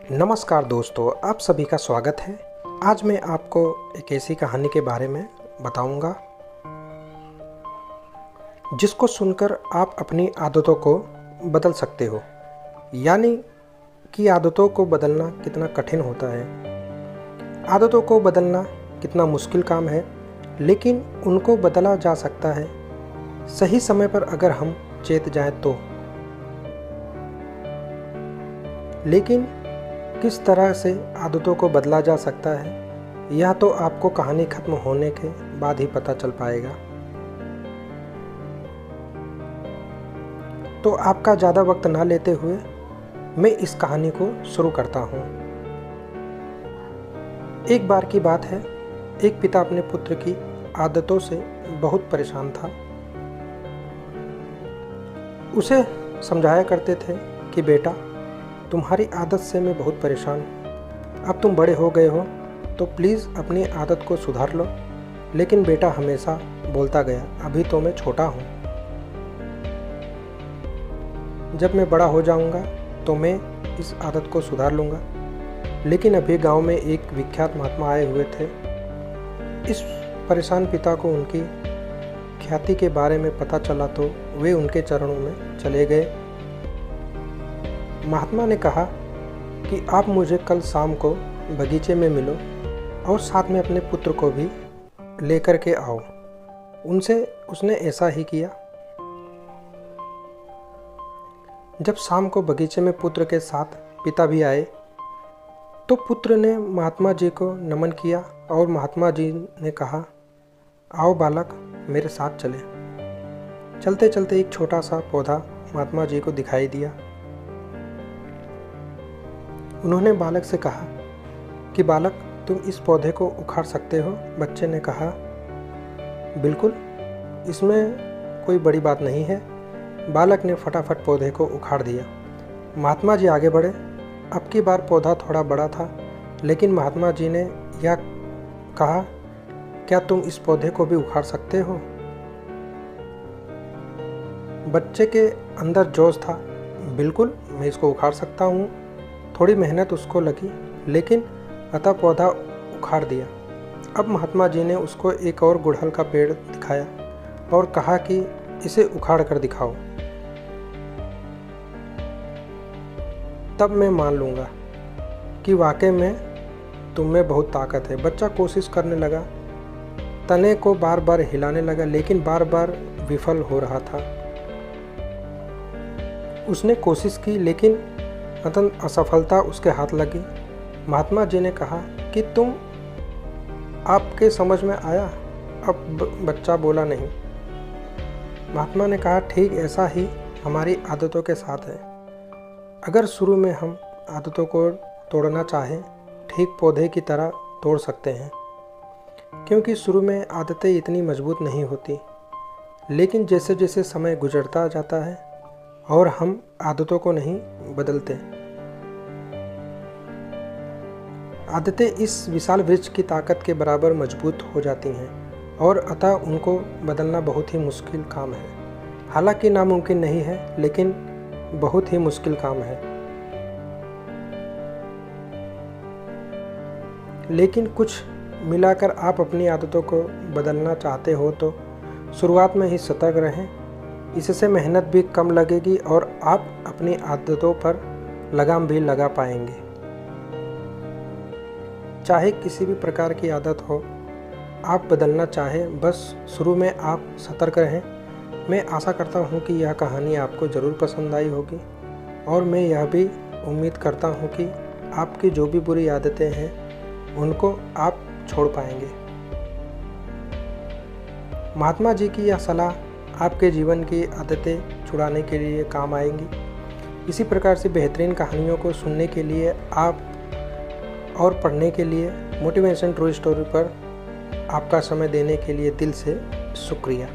नमस्कार दोस्तों, आप सभी का स्वागत है। आज मैं आपको एक ऐसी कहानी के बारे में बताऊंगा जिसको सुनकर आप अपनी आदतों को बदल सकते हो। यानी कि आदतों को बदलना कितना कठिन होता है, आदतों को बदलना कितना मुश्किल काम है, लेकिन उनको बदला जा सकता है सही समय पर अगर हम चेत जाएं तो। लेकिन किस तरह से आदतों को बदला जा सकता है, यह तो आपको कहानी खत्म होने के बाद ही पता चल पाएगा। तो आपका ज़्यादा वक्त ना लेते हुए मैं इस कहानी को शुरू करता हूँ। एक बार की बात है, एक पिता अपने पुत्र की आदतों से बहुत परेशान था। उसे समझाया करते थे कि बेटा, तुम्हारी आदत से मैं बहुत परेशान हूँ। अब तुम बड़े हो गए हो तो प्लीज़ अपनी आदत को सुधार लो। लेकिन बेटा हमेशा बोलता गया, अभी तो मैं छोटा हूँ, जब मैं बड़ा हो जाऊँगा तो मैं इस आदत को सुधार लूँगा। लेकिन अभी गांव में एक विख्यात महात्मा आए हुए थे। इस परेशान पिता को उनकी ख्याति के बारे में पता चला तो वे उनके चरणों में चले गए। महात्मा ने कहा कि आप मुझे कल शाम को बगीचे में मिलो और साथ में अपने पुत्र को भी लेकर के आओ। उसने ऐसा ही किया। जब शाम को बगीचे में पुत्र के साथ पिता भी आए तो पुत्र ने महात्मा जी को नमन किया और महात्मा जी ने कहा, आओ बालक, मेरे साथ चले। चलते चलते एक छोटा सा पौधा महात्मा जी को दिखाई दिया। उन्होंने बालक से कहा कि बालक, तुम इस पौधे को उखाड़ सकते हो। बच्चे ने कहा, बिल्कुल, इसमें कोई बड़ी बात नहीं है। बालक ने फटाफट पौधे को उखाड़ दिया। महात्मा जी आगे बढ़े। अब की बार पौधा थोड़ा बड़ा था, लेकिन महात्मा जी ने यह कहा, क्या तुम इस पौधे को भी उखाड़ सकते हो? बच्चे के अंदर जोश था, बिल्कुल, मैं इसको उखाड़ सकता हूँ। थोड़ी मेहनत उसको लगी, लेकिन अतः पौधा उखाड़ दिया। अब महात्मा जी ने उसको एक और गुड़हल का पेड़ दिखाया और कहा कि इसे उखाड़ कर दिखाओ, तब मैं मान लूँगा कि वाकई में तुम में बहुत ताकत है। बच्चा कोशिश करने लगा, तने को बार बार हिलाने लगा, लेकिन बार बार विफल हो रहा था। उसने कोशिश की, लेकिन अत्यंत असफलता उसके हाथ लगी। महात्मा जी ने कहा कि तुम आपके समझ में आया? अब बच्चा बोला नहीं। महात्मा ने कहा, ठीक ऐसा ही हमारी आदतों के साथ है। अगर शुरू में हम आदतों को तोड़ना चाहें, ठीक पौधे की तरह तोड़ सकते हैं, क्योंकि शुरू में आदतें इतनी मजबूत नहीं होती। लेकिन जैसे जैसे समय गुजरता जाता है और हम आदतों को नहीं बदलते, आदतें इस विशाल वृक्ष की ताकत के बराबर मजबूत हो जाती हैं और अतः उनको बदलना बहुत ही मुश्किल काम है। हालांकि नामुमकिन नहीं है, लेकिन बहुत ही मुश्किल काम है। लेकिन कुछ मिलाकर आप अपनी आदतों को बदलना चाहते हो तो शुरुआत में ही सतर्क रहें। इससे मेहनत भी कम लगेगी और आप अपनी आदतों पर लगाम भी लगा पाएंगे। चाहे किसी भी प्रकार की आदत हो, आप बदलना चाहें, बस शुरू में आप सतर्क रहें। मैं आशा करता हूं कि यह कहानी आपको ज़रूर पसंद आई होगी और मैं यह भी उम्मीद करता हूं कि आपकी जो भी बुरी आदतें हैं उनको आप छोड़ पाएंगे। महात्मा जी की यह सलाह आपके जीवन की आदतें छुड़ाने के लिए काम आएंगी। इसी प्रकार से बेहतरीन कहानियों को सुनने के लिए आप और पढ़ने के लिए मोटिवेशन ट्रू स्टोरी पर आपका समय देने के लिए दिल से शुक्रिया।